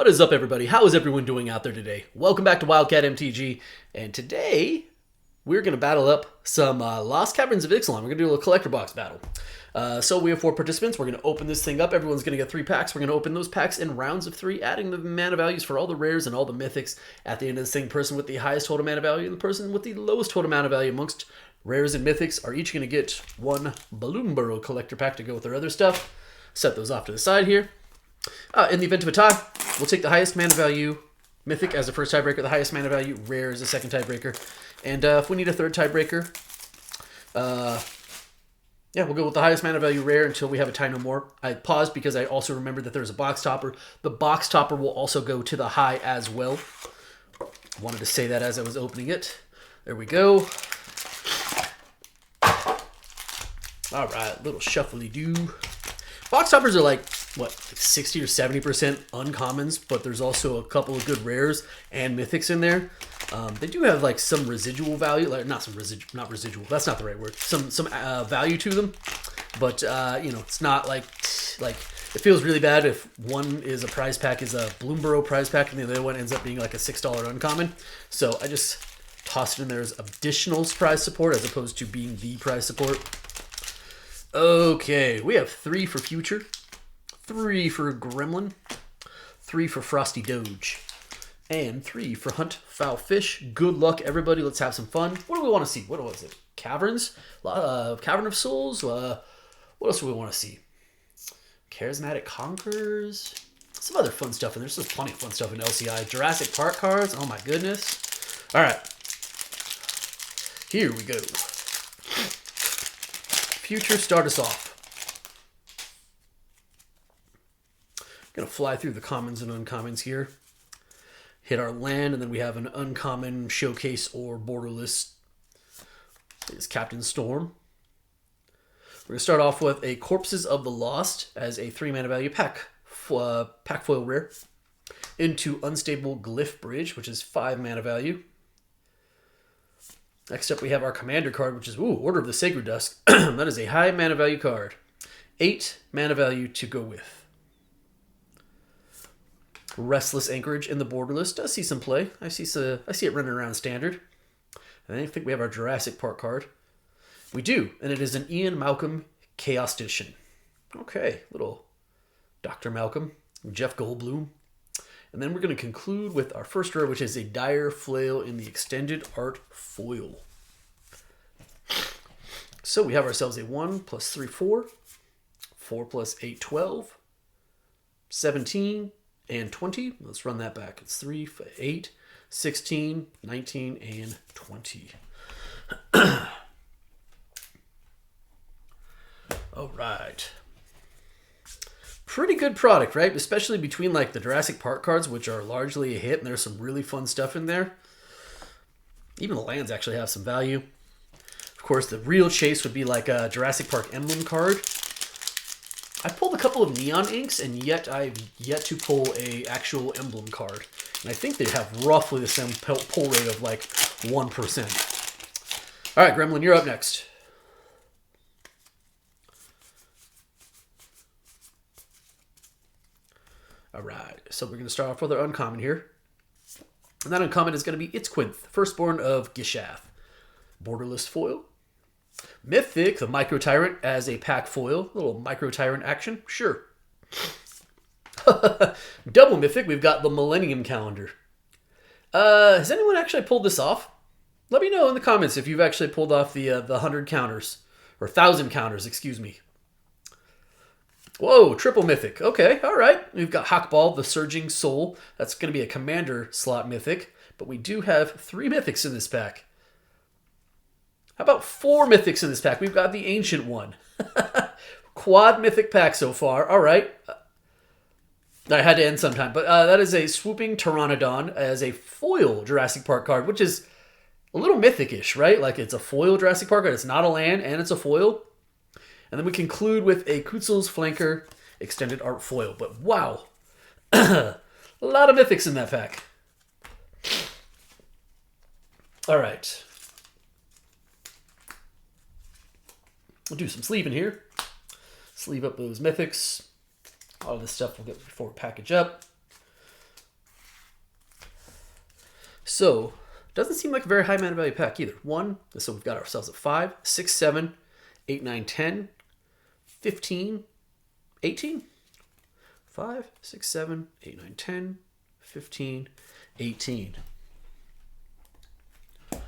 What is up, everybody? How is everyone doing out there today? Welcome back to Wildcat MTG, and today we're going to battle up some Lost Caverns of Ixalan. We're going to do a little collector box battle. So we have 4 participants. We're going to open this thing up. Everyone's going to get 3 packs. We're going to open those packs in rounds of 3, adding the mana values for all the rares and all the mythics. At the end of this thing, the person with the highest total mana value and the person with the lowest total mana value amongst rares and mythics are each going to get 1 Balloon Burrow collector pack to go with their other stuff. Set those off to the side here. In the event of a tie, we'll take the highest mana value mythic as the first tiebreaker, the highest mana value rare as the second tiebreaker. And if we need a third tiebreaker, yeah, we'll go with the highest mana value rare until we have a tie no more. I paused because I also remembered that there's a box topper. The box topper will also go to the high as well. Wanted to say that as I was opening it. There we go. All right, little shuffly-doo. Box toppers are like, what, like 60 or 70% uncommons, but there's also a couple of good rares and mythics in there. They do have like some residual value, like not residual. That's not the right word. Some value to them, but you know, it's not like it feels really bad if one is a prize pack is a Bloomburrow prize pack and the other one ends up being like a $6 uncommon. So I just tossed it in there as additional prize support as opposed to being the prize support. Okay, we have 3 for Future, 3 for Gremlin, 3 for Frosty Doge, and 3 for Hunt Foul Fish. Good luck, everybody. Let's have some fun. What do we want to see? What was it? Caverns? Cavern of Souls? What else do we want to see? Charismatic Conquerors? Some other fun stuff in there. There's plenty of fun stuff in LCI. Jurassic Park Cards? Oh my goodness. All right. Here we go. Future, start us off. Gonna fly through the commons and uncommons here. Hit our land, and then we have an uncommon showcase or borderless. Is Captain Storm. We're gonna start off with a Corpses of the Lost as a 3 mana value pack foil rare. Into Unstable Glyph Bridge, which is 5 mana value. Next up, we have our commander card, which is Order of the Sacred Dusk. That is a high mana value card. 8 mana value to go with. Restless Anchorage in the borderless does see some play. I see it running around standard. And I think we have our Jurassic Park card. We do, and it is an Ian Malcolm Chaostician. Okay, little Dr. Malcolm, Jeff Goldblum. And then we're going to conclude with our first rare, which is a Dire Flail in the Extended Art Foil. So we have ourselves a 1 plus 3, 4. 4 plus 8, 12. 17 and 20. Let's run that back. It's 3, 8, 16, 19, and 20. All right. Pretty good product, right? Especially between like the Jurassic Park cards, which are largely a hit, and there's some really fun stuff in there. Even the lands actually have some value. Of course, the real chase would be like a Jurassic Park emblem card. I pulled a couple of neon inks, and yet I've yet to pull a actual emblem card. And I think they have roughly the same pull rate of like 1%. All right, Gremlin, you're up next. All right, so we're going to start off with our uncommon here. And that uncommon is going to be Itzquinth, Firstborn of Gishath. Borderless foil. Mythic, the Micro Tyrant as a pack foil. Little Micro Tyrant action, sure. Double Mythic, we've got the Millennium Calendar. Has anyone actually pulled this off? Let me know in the comments if you've actually pulled off the 100 counters. Or 1,000 counters, excuse me. Whoa, triple mythic. Okay, all right. We've got Hawkball, the Surging Soul. That's going to be a commander slot mythic. But we do have 3 mythics in this pack. How about 4 mythics in this pack? We've got the Ancient One. Quad mythic pack so far. All right. I had to end sometime. But that is a Swooping Pteranodon as a foil Jurassic Park card, which is a little mythic-ish, right? Like it's a foil Jurassic Park card. It's not a land, and it's a foil. And then we conclude with a Kutzel's Flanker Extended Art Foil. But wow, a lot of mythics in that pack. All right. We'll do some sleeving here. Sleeve up those mythics. All of this stuff we'll get before we package up. So, doesn't seem like a very high mana value pack either. 1, so we've got ourselves a 5, 6, 7, 8, 9, 10, 15, 18. 5, 6, 7, 8, 9, 10, 15, 18. That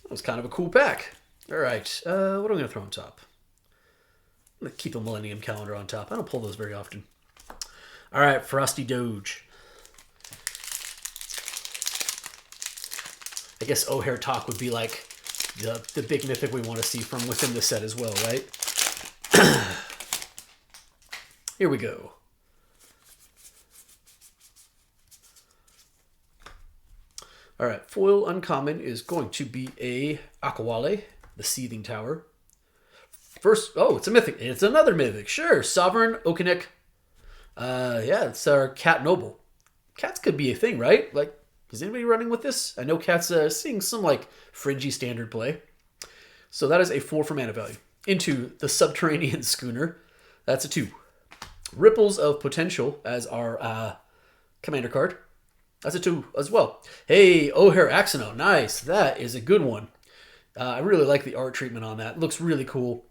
was kind of a cool pack. All right, what am I going to throw on top? I'm going to keep the Millennium Calendar on top. I don't pull those very often. All right, Frosty Doge. I guess O'Hare Talk would be like the big mythic we want to see from within the set as well, right? Here we go. All right, foil uncommon is going to be a Aquale, the Seething Tower. First, oh, it's a mythic. It's another mythic. Sure, Sovereign Okinek. Yeah, it's our Cat Noble. Cats could be a thing, right? Like, is anybody running with this? I know Cat's seeing some like fringy standard play. So that is a 4 for mana value. Into the Subterranean Schooner. That's a 2. Ripples of Potential as our commander card. That's a 2 as well. Hey, O'Hare Axino. Nice. That is a good one. I really like the art treatment on that. It looks really cool.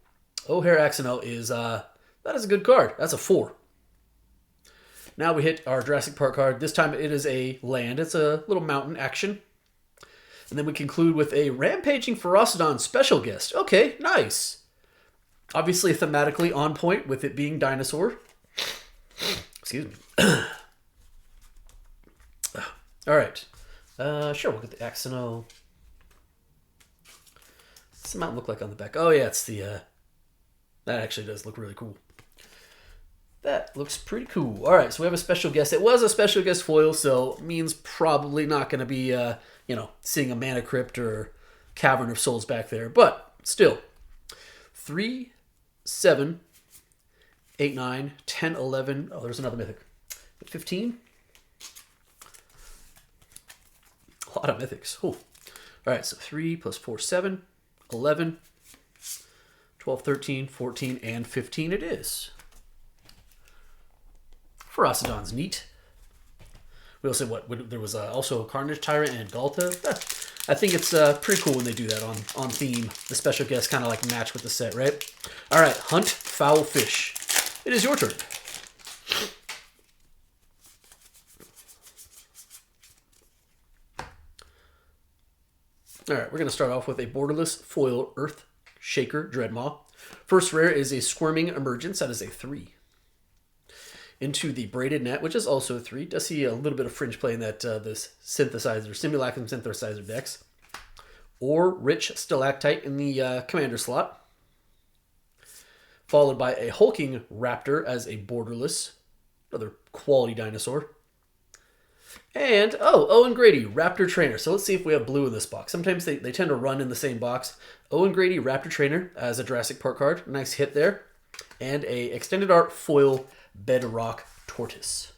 O'Hare Axino is, that is a good card. That's a 4. Now we hit our Jurassic Park card. This time it is a land. It's a little mountain action. And then we conclude with a Rampaging Ferocidon special guest. Okay, nice. Obviously thematically on point with it being dinosaur. Excuse me. All right. Sure, we'll get the Axino. What's the mountain look like on the back? Oh, yeah, it's the... that actually does look really cool. That looks pretty cool. All right, so we have a special guest. It was a special guest foil, so means probably not going to be, seeing a Mana Crypt or Cavern of Souls back there. But still, 3, 7, 8, 9, 10, 11. Oh, there's another mythic. 15. A lot of mythics. Oh. All right, so 3 plus 4, 7, 11, 12, 13, 14, and 15 it is. Ferocidon's neat. We also, there was also a Carnage Tyrant and Galta. I think it's pretty cool when they do that on theme. The special guests kind of like match with the set, right? All right, Hunt Foul Fish. It is your turn. All right, we're going to start off with a borderless foil Earth Shaker Dreadmaw. First rare is a Squirming Emergence. That is a 3. Into the Braided Net, which is also a 3. Does see a little bit of fringe play in that this synthesizer, Simulacrum synthesizer decks. Or Rich Stalactite in the commander slot. Followed by a Hulking Raptor as a borderless. Another quality dinosaur. And, Owen Grady, Raptor Trainer. So let's see if we have blue in this box. Sometimes they tend to run in the same box. Owen Grady, Raptor Trainer as a Jurassic Park card. Nice hit there. And a Extended Art Foil Bedrock Tortoise.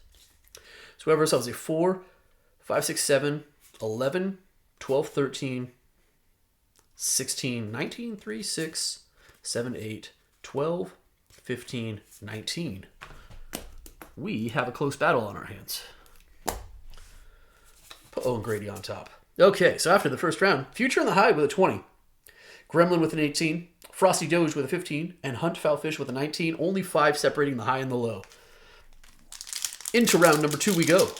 So we have ourselves a 4, 5, 6, 7, 11, 12, 13, 16, 19, 3, 6, 7, 8, 12, 15, 19. We have a close battle on our hands. Put Owen Grady on top. Okay, so after the first round, Future in the High with a 20. Gremlin with an 18. Frosty Doge with a 15. And Hunt Foul Fish with a 19. Only 5 separating the high and the low. Into round number 2 we go.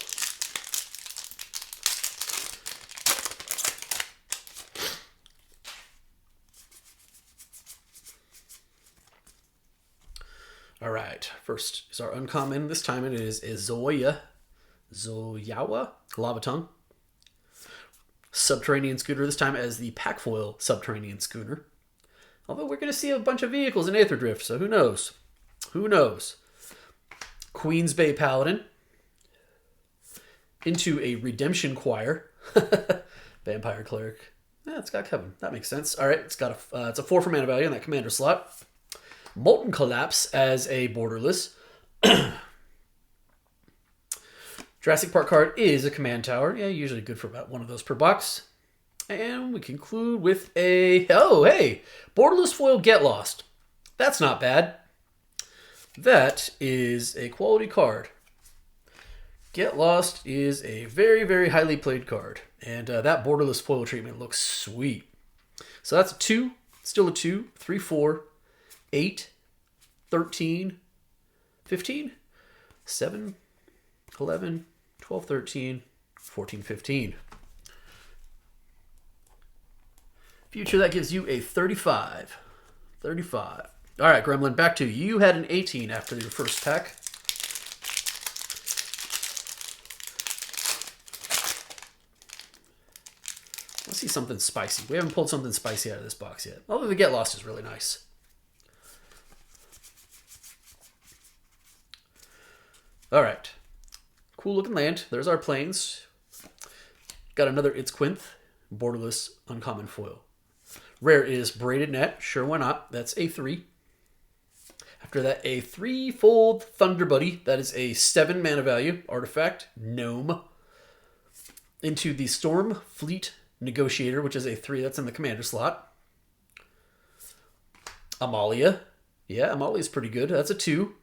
All right, first is our uncommon. This time it is Zoyawa, Lava Tongue. Subterranean Schooner, this time as the pack foil Subterranean Schooner. Although we're going to see a bunch of vehicles in Aether Drift, so who knows? Who knows? Queen's Bay Paladin. Into a Redemption Choir. Vampire Cleric. Yeah, it's got Kevin. That makes sense. All right, it's a 4 for mana value in that commander slot. Molten Collapse as a borderless. Jurassic Park card is a command tower. Yeah, usually good for about one of those per box. And we conclude with a... Oh, hey! Borderless foil Get Lost. That's not bad. That is a quality card. Get Lost is a very, very highly played card. And that borderless foil treatment looks sweet. So that's a 2, still a 2, 3, 4, 8, 13, 15, 7, 11, 12, 13, 14, 15. Future, that gives you a 35. 35. All right, Gremlin, back to you. You had an 18 after your first pack. Let's see something spicy. We haven't pulled something spicy out of this box yet. Although the Get Lost is really nice. All right. Cool looking land. There's our planes. Got another It's Quinth. Borderless uncommon foil. Rare is Braided Net. Sure, why not? That's a 3. After that, a 3-fold Thunder Buddy. That is a 7 mana value artifact. Gnome. Into the Storm Fleet Negotiator, which is a 3. That's in the commander slot. Amalia. Yeah, Amalia's pretty good. That's a 2.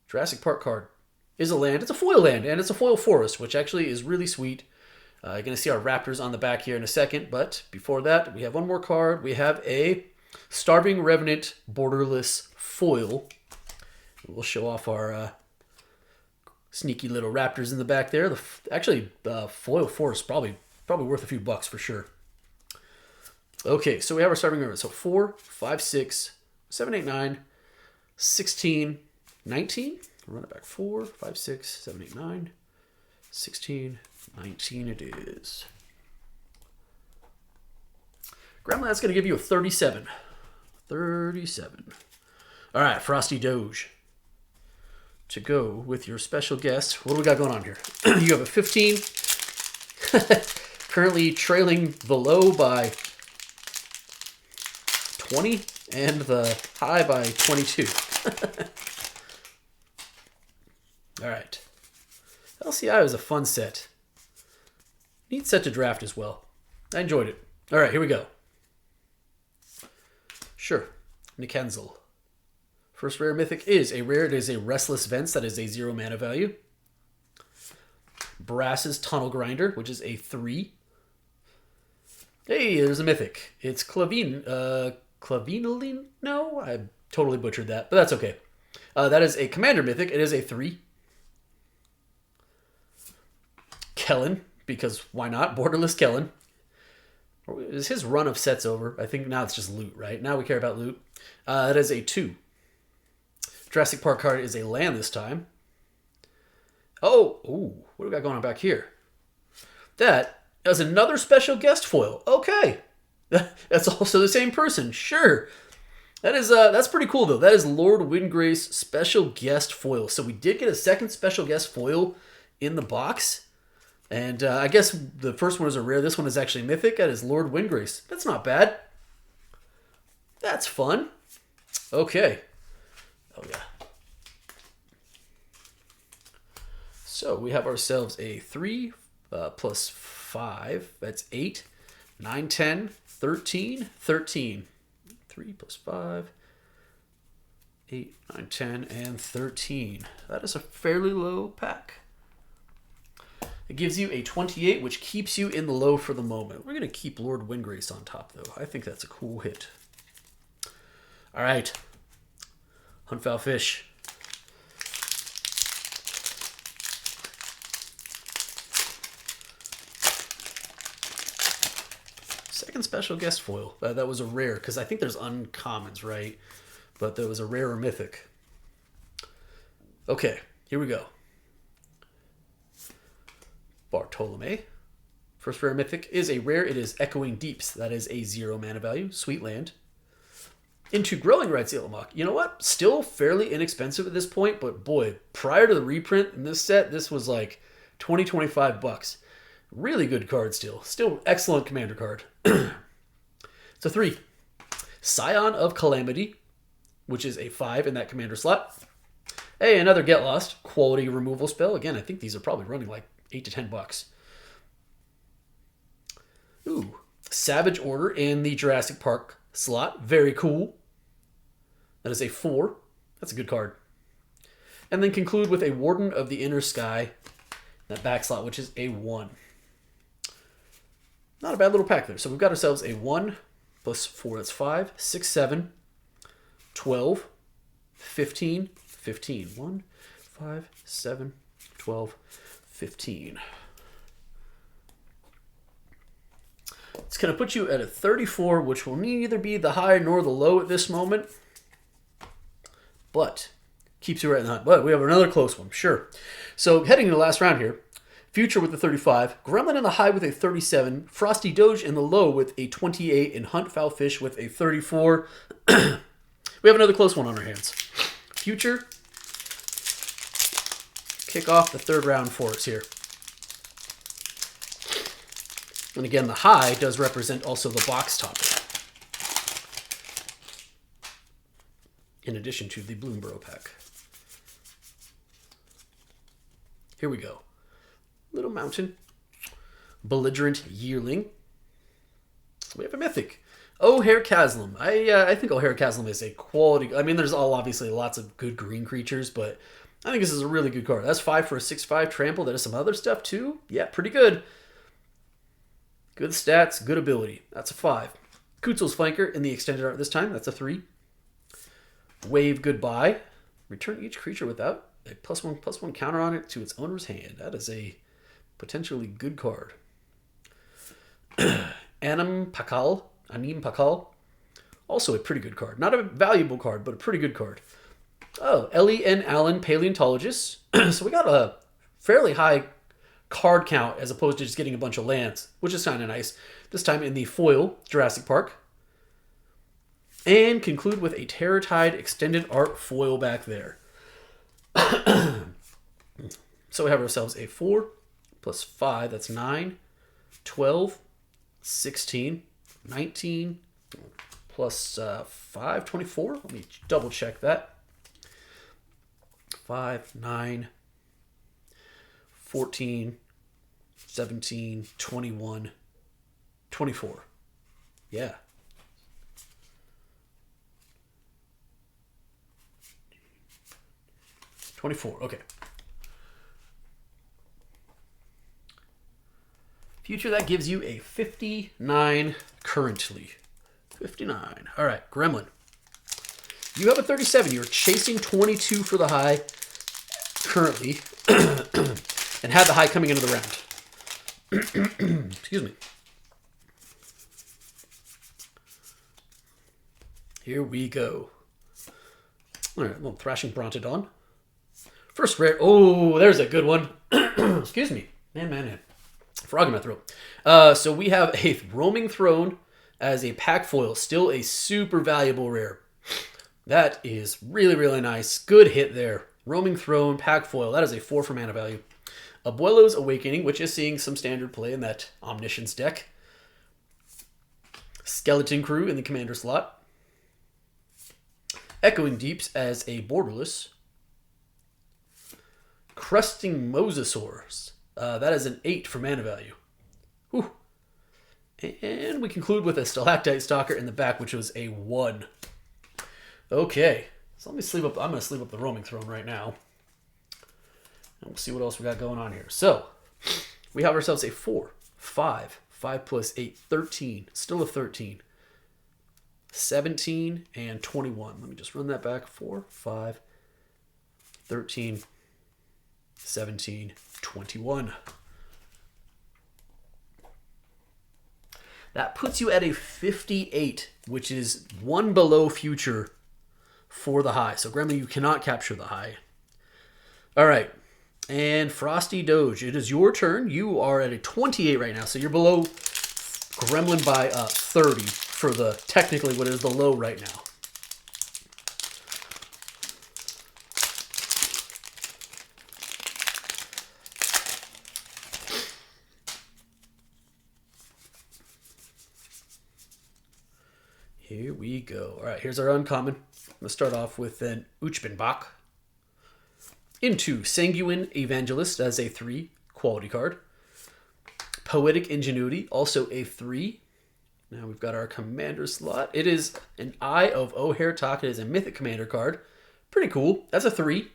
Jurassic Park card is a land. It's a foil land, and it's a foil forest, which actually is really sweet. You're going to see our raptors on the back here in a second, but before that, we have one more card. We have a Starving Revenant borderless foil. We'll show off our sneaky little raptors in the back there. Actually, foil forest probably worth a few bucks for sure. Okay, so we have our Starving Revenant. So 4, 5, 6, 7, 8, 9, 16, 19. Run it back. 4, 5, 6, 7, 8, 9, 16, 19 it is. Gremlin, that's going to give you a 37. 37. All right, Frosty Doge. To go with your special guest. What do we got going on here? You have a 15. Currently trailing the low by 20 and the high by 22. All right. LCI was a fun set. Neat set to draft as well. I enjoyed it. All right, here we go. Sure. Nikenzel. First rare mythic is a rare. It is a Restless Vents. That is a 0 mana value. Brass's Tunnel Grinder, which is a 3. Hey, there's a mythic. It's Clavinoline? No, I totally butchered that, but that's okay. That is a commander mythic. It is a 3. Kellen, because why not? Borderless Kellen. Is his run of sets over? I think now it's just loot, right? Now we care about loot. That is a 2. Jurassic Park card is a land this time. Oh, ooh, what do we got going on back here? That is another special guest foil. Okay. That's also the same person. Sure. That is that's pretty cool though. That is Lord Windgrace special guest foil. So we did get a second special guest foil in the box. And I guess the first one is a rare. This one is actually mythic. That is Lord Windgrace. That's not bad. That's fun. Okay. Oh, yeah. So we have ourselves a 3 plus 5. That's 8, 9, 10, 13, 13. 3 plus 5, 8, 9, 10, and 13. That is a fairly low pack. It gives you a 28, which keeps you in the low for the moment. We're going to keep Lord Windgrace on top, though. I think that's a cool hit. All right. Hunt Foul Fish. Second special guest foil. That was a rare, because I think there's uncommons, right? But there was a rare or mythic. Okay, here we go. Bartolome. First rare mythic is a rare. It is Echoing Deeps. That is a 0 mana value. Sweet land. Into Growing Rights Illamok. You know what? Still fairly inexpensive at this point, but boy, prior to the reprint in this set, this was like 20, 25 bucks. Really good card still. Still excellent commander card. It's a 3. Scion of Calamity, which is a 5 in that commander slot. Hey, another Get Lost. Quality removal spell. Again, I think these are probably running like 8 to 10 bucks. Ooh. Savage Order in the Jurassic Park slot. Very cool. That is a 4. That's a good card. And then conclude with a Warden of the Inner Sky That back slot, which is a 1. Not a bad little pack there. So we've got ourselves a 1 plus 4, that's 5, 6, 7, 12, 15, 15. 1, 5, 7, 12, 15. It's going to put you at a 34, which will neither be the high nor the low at this moment. But keeps you right in the hunt. But we have another close one, sure. So heading to the last round here. Future with the 35, Gremlin in the high with a 37, Frosty Doge in the low with a 28, and Hunt Foul Fish with a 34. We have another close one on our hands. Future, kick off the third round for us here. And again, the high does represent also the box topper, in addition to the Bloomborough pack. Here we go. Little Mountain, Belligerent Yearling. We have a Mythic, O'Hare Caslam. I think O'Hare Caslam is a quality. I mean, there's obviously lots of good green creatures, but I think this is a really good card. That's 5 for a 6/5 trample. That is some other stuff too. Yeah, pretty good. Good stats, good ability. That's a 5. Kutzel's Flanker in the extended art this time. That's a 3. Wave Goodbye. Return each creature without a +1/+1 counter on it to its owner's hand. That is a potentially good card. Anim Pakal. Also a pretty good card. Not a valuable card, but a pretty good card. Oh, Ellie N. Allen, Paleontologist. So we got a fairly high card count as opposed to just getting a bunch of lands, which is kind of nice. This time in the foil, Jurassic Park. And conclude with a Terror Tide extended art foil back there. So we have ourselves a 4 plus 5, that's 9, 12, 16, 19, plus 5, 24. Let me double check that. 5, 9, 14, 17, 21, 24. Yeah. $24, okay. Future, that gives you a 59 currently. 59. All right, Gremlin. You have a 37. You're chasing 22 for the high currently and had the high coming into the round. Excuse me. Here we go. All right, a little Thrashing Brontodon. First rare. Oh, there's a good one. Excuse me. Man. Frog in my throat. So we have a Roaming Throne as a pack foil. Still a super valuable rare. That is really, really nice. Good hit there. Roaming Throne, pack foil. That is a 4 for mana value. Abuelo's Awakening, which is seeing some standard play in that Omniscience deck. Skeleton Crew in the commander slot. Echoing Deeps as a borderless. Crusting Mosasaurs. That is an 8 for mana value. Whew. And we conclude with a Stalactite Stalker in the back, which was a 1. Okay. So let me sleeve up. I'm going to sleeve up the Roaming Throne right now. And we'll see what else we got going on here. So, we have ourselves a 4, 5, 5 plus 8, 13. Still a 13. 17 and 21. Let me just run that back. 4, 5, 13, 17, 21. That puts you at a 58, which is 1 below future for the high. So Gremlin, you cannot capture the high. All right. And Frosty Doge, it is your turn. You are at a 28 right now, so you're below Gremlin by 30 for the technically what is the low right now. Here we go. All right, here's our uncommon. Let's start off with an Uchbenbach. Into Sanguine Evangelist as a 3 quality card. Poetic Ingenuity, also a 3. Now we've got our commander slot. It is an Eye of O'Hare Talk. It is a mythic commander card. Pretty cool. That's a 3.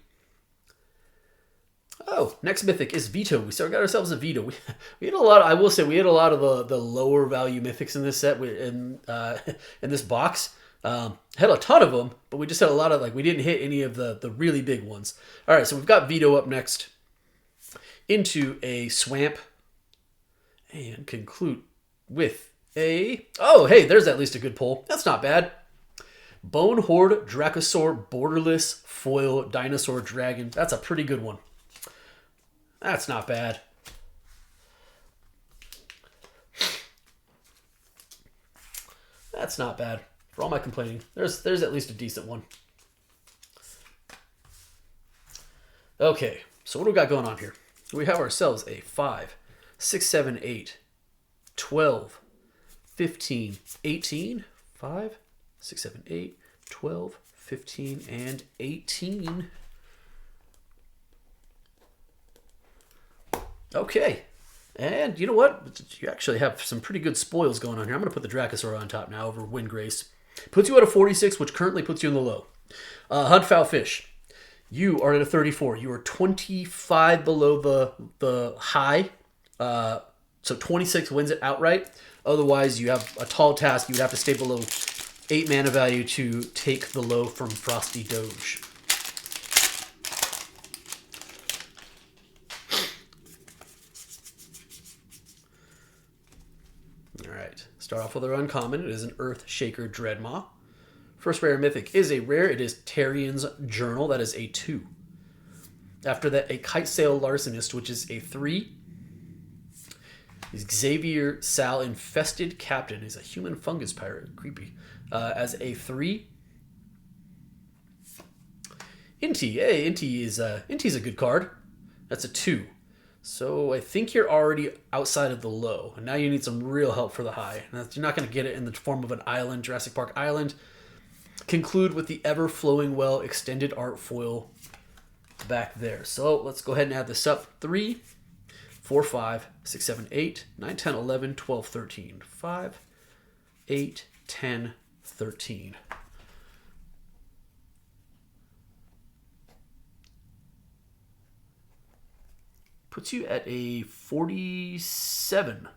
Oh, next mythic is Vito. We got ourselves a Vito. We had a lot. I will say we had a lot of the lower value mythics in this set. In this box, had a ton of them, but we just had a lot of we didn't hit any of the really big ones. All right, so we've got Vito up next into a swamp, and conclude with a. Oh, hey, there's at least a good pull. That's not bad. Bone Horde Dracosaur Borderless Foil Dinosaur Dragon. That's a pretty good one. That's not bad. That's not bad. For all my complaining, there's at least a decent one. Okay, so what do we got going on here? We have ourselves a 5, 6, 7, 8, 12, 15, 18, 5, 6, 7, 8, 12, 15, and 18. Okay, and you know what? You actually have some pretty good spoils going on here. I'm going to put the Dracosaur on top now over Windgrace. Puts you at a 46, which currently puts you in the low. Hunt Foul Fish. You are at a 34. You are 25 below the high. So 26 wins it outright. Otherwise, you have a tall task. You would have to stay below 8 mana value to take the low from Frosty Doge. Alright, start off with our uncommon. It is an Earth Shaker Dreadmaw. First rare mythic is a rare. It is Tarian's Journal. That is a 2. After that, a Kite Sail Larcenist, which is a 3. Xavier Sal Infested Captain is a human fungus pirate. Creepy. As a 3. Inti. Hey, Inti's a good card. That's a 2. So I think you're already outside of the low. And now you need some real help for the high. You're not going to get it in the form of an island, Jurassic Park Island. Conclude with the Ever-Flowing Well Extended Art Foil back there. So let's go ahead and add this up. 3, 4, 5, 6, 7, 8, 9, 10, 11, 12, 13. 5, 8, 10, 13. Puts you at a 47.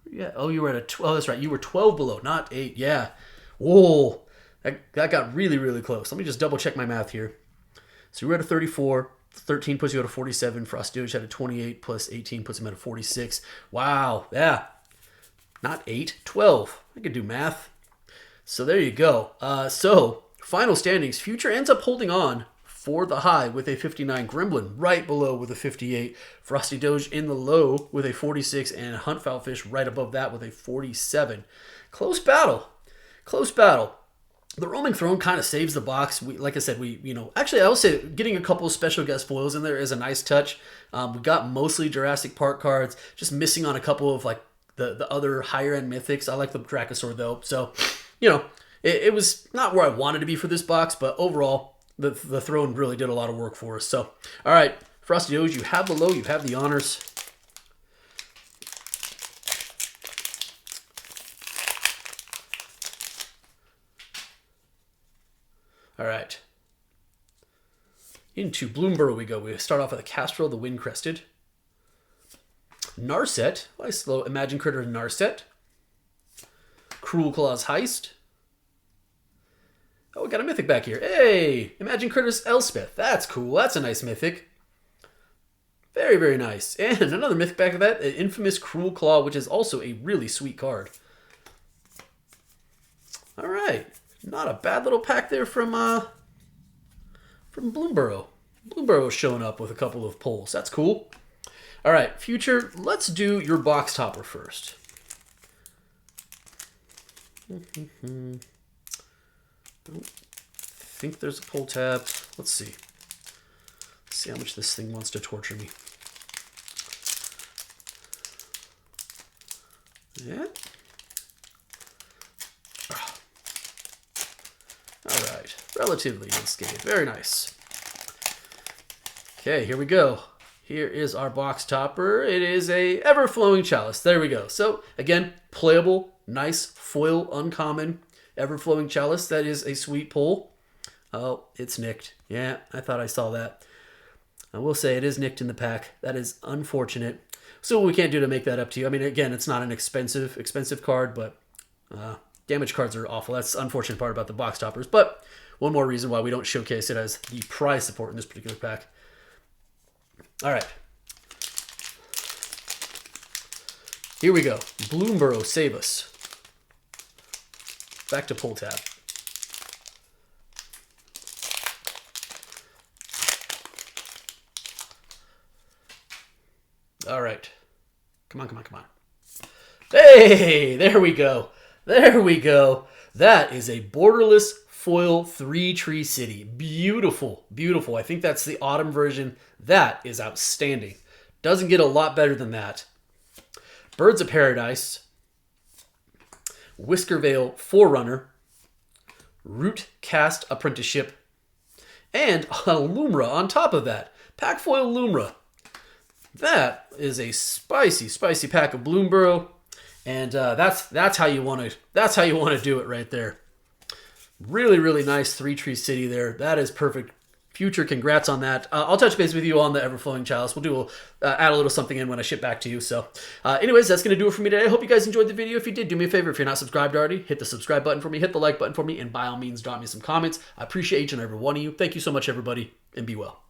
Yeah. Oh, you were at a 12. Oh, that's right. You were 12 below, not 8. Yeah. Whoa. That got really, really close. Let me just double check my math here. So you were at a 34. 13 puts you at a 47. Frosty Doge had a 28 plus 18 puts him at a 46. Wow. Yeah. Not 8. 12. I could do math. So there you go. So final standings. Future ends up holding on for the high with a 59, Gremlin right below with a 58, Frosty Doge in the low with a 46, and Hunt Foul Fish right above that with a 47. Close battle. Close battle. The Roaming Throne kind of saves the box. Like I said, actually I will say getting a couple of special guest foils in there is a nice touch. We got mostly Jurassic Park cards, just missing on a couple of the other higher end mythics. I like the Dracosaur though. So, it was not where I wanted to be for this box, but overall, the throne really did a lot of work for us. So, all right, Frosty Doge, you have the low, you have the honors. All right. Into Bloomburrow we go. We start off with a Castrol, the Wind Crested. Narset, nice little Imagine Critter Narset. Cruel Claws Heist. Oh, we got a mythic back here. Hey, Imagine Critters Elspeth. That's cool. That's a nice mythic. Very, very nice. And another mythic back of that, an Infamous Cruel Claw, which is also a really sweet card. All right. Not a bad little pack there from Bloomburrow. Bloomburrow showing up with a couple of pulls. That's cool. All right, Future, let's do your box topper first. I think there's a pull tab. Let's see. Let's see how much this thing wants to torture me. Yeah. All right. Relatively unscathed. Very nice. Okay, here we go. Here is our box topper. It is a Ever-Flowing Chalice. There we go. So, again, playable, nice, foil, uncommon, Ever-Flowing Chalice. That is a sweet pull. Oh, it's nicked. Yeah, I thought I saw that. I will say it is nicked in the pack. That is unfortunate. So we can't do to make that up to you. I mean, again, it's not an expensive card, but damaged cards are awful. That's the unfortunate part about the box toppers. But one more reason why we don't showcase it as the prize support in this particular pack. All right. Here we go. Bloomborough, save us. Back to pull tab. All right. Come on, come on, come on. Hey, there we go. There we go. That is a borderless foil 3-tree city. Beautiful, beautiful. I think that's the autumn version. That is outstanding. Doesn't get a lot better than that. Birds of Paradise. Whiskervale Forerunner. Root Cast Apprenticeship. And a Lumra on top of that. Pack foil Lumra. That is a spicy, spicy pack of Bloomborough, and that's how you want to do it right there. Really, really nice 3-tree city there. That is perfect. Future, congrats on that. I'll touch base with you on the Everflowing Chalice. We'll add a little something in when I ship back to you. So, anyways, that's gonna do it for me today. I hope you guys enjoyed the video. If you did, do me a favor. If you're not subscribed already, hit the subscribe button for me, hit the like button for me, and by all means, drop me some comments. I appreciate each and every one of you. Thank you so much, everybody, and be well.